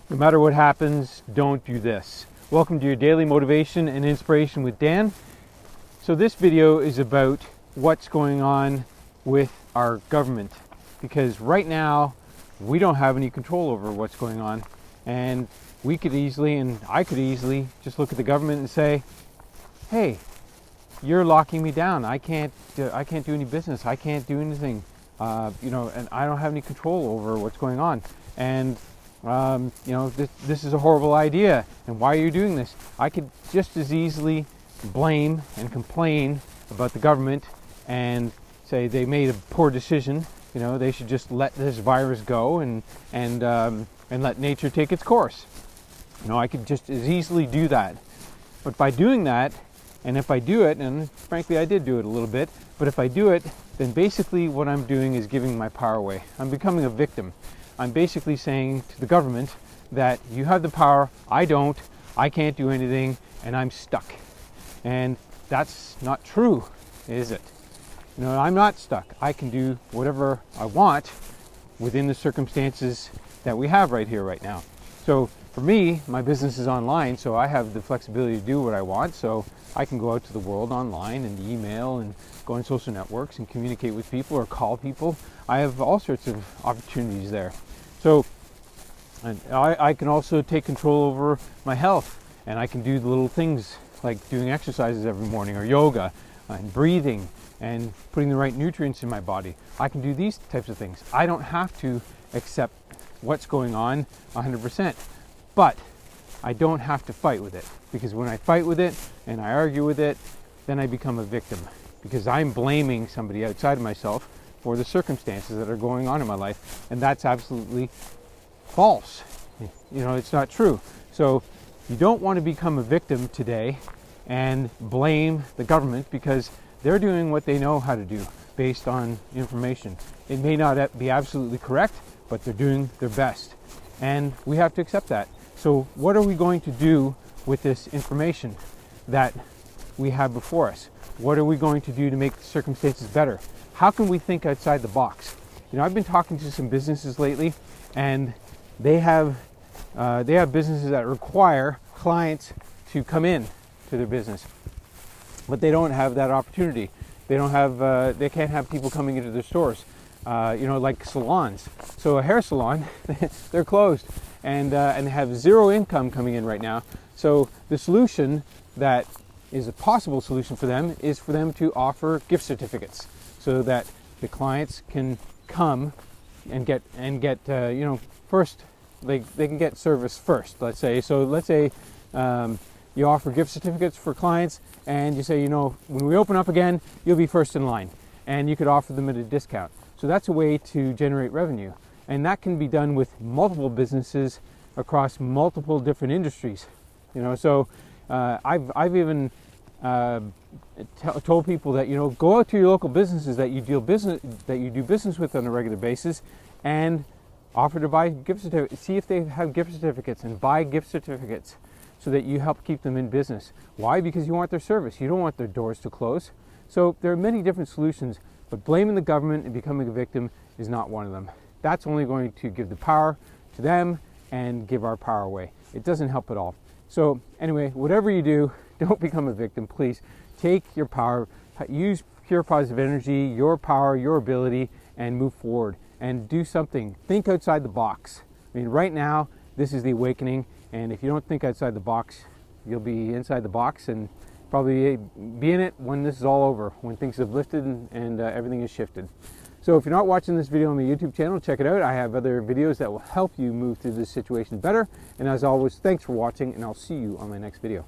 No matter what happens, don't do this. Welcome to your daily motivation and inspiration with Dan. So this video is about what's going on with our government, because right now we don't have any control over what's going on, and we could easily, and I could easily just look at the government and say, hey, you're locking me down. I can't do any business. I can't do anything, and I don't have any control over what's going on. And this is a horrible idea, and why are you doing this? I could just as easily blame and complain about the government and say they made a poor decision. They should just let this virus go and let nature take its course. I could just as easily do that. But by doing that, and if I do it, and frankly I did do it a little bit, but if I do it, then basically what I'm doing is giving my power away. I'm becoming a victim. I'm basically saying to the government that you have the power, I don't, I can't do anything, and I'm stuck. And that's not true, is it? I'm not stuck. I can do whatever I want within the circumstances that we have right here, right now. So for me, my business is online, so I have the flexibility to do what I want. So I can go out to the world online and email and go on social networks and communicate with people or call people. I have all sorts of opportunities there. So I can also take control over my health, and I can do the little things like doing exercises every morning, or yoga and breathing and putting the right nutrients in my body. I can do these types of things. I don't have to accept what's going on 100%, but I don't have to fight with it, because when I fight with it and I argue with it, then I become a victim, because I'm blaming somebody outside of myself for the circumstances that are going on in my life, and that's absolutely false. It's not true. So you don't want to become a victim today and blame the government, because they're doing what they know how to do based on information. It may not be absolutely correct, but they're doing their best, and we have to accept that. So what are we going to do with this information that we have before us? What are we going to do to make the circumstances better? How can we think outside the box? I've been talking to some businesses lately, and they have businesses that require clients to come in to their business, but they don't have that opportunity. They can't have people coming into their stores, like salons. So a hair salon, they're closed, and they have zero income coming in right now. So the solution that is a possible solution for them is for them to offer gift certificates, so that the clients can come and get first, they can get service first, let's say. So let's say you offer gift certificates for clients, and you say, when we open up again, you'll be first in line, and you could offer them at a discount. So that's a way to generate revenue, and that can be done with multiple businesses across multiple different industries. So I've even told people that go out to your local businesses that you do business with on a regular basis, and offer to buy gift certificates. See if they have gift certificates, and buy gift certificates, so that you help keep them in business. Why? Because you want their service. You don't want their doors to close. So there are many different solutions, but blaming the government and becoming a victim is not one of them. That's only going to give the power to them and give our power away. It doesn't help at all. So anyway, whatever you do, don't become a victim, please. Take your power, use pure positive energy, your power, your ability, and move forward and do something. Think outside the box. Right now, this is the awakening, and if you don't think outside the box, you'll be inside the box and probably be in it when this is all over, when things have lifted and everything is shifted. So if you're not watching this video on the YouTube channel, check it out. I have other videos that will help you move through this situation better. And as always, thanks for watching, and I'll see you on my next video.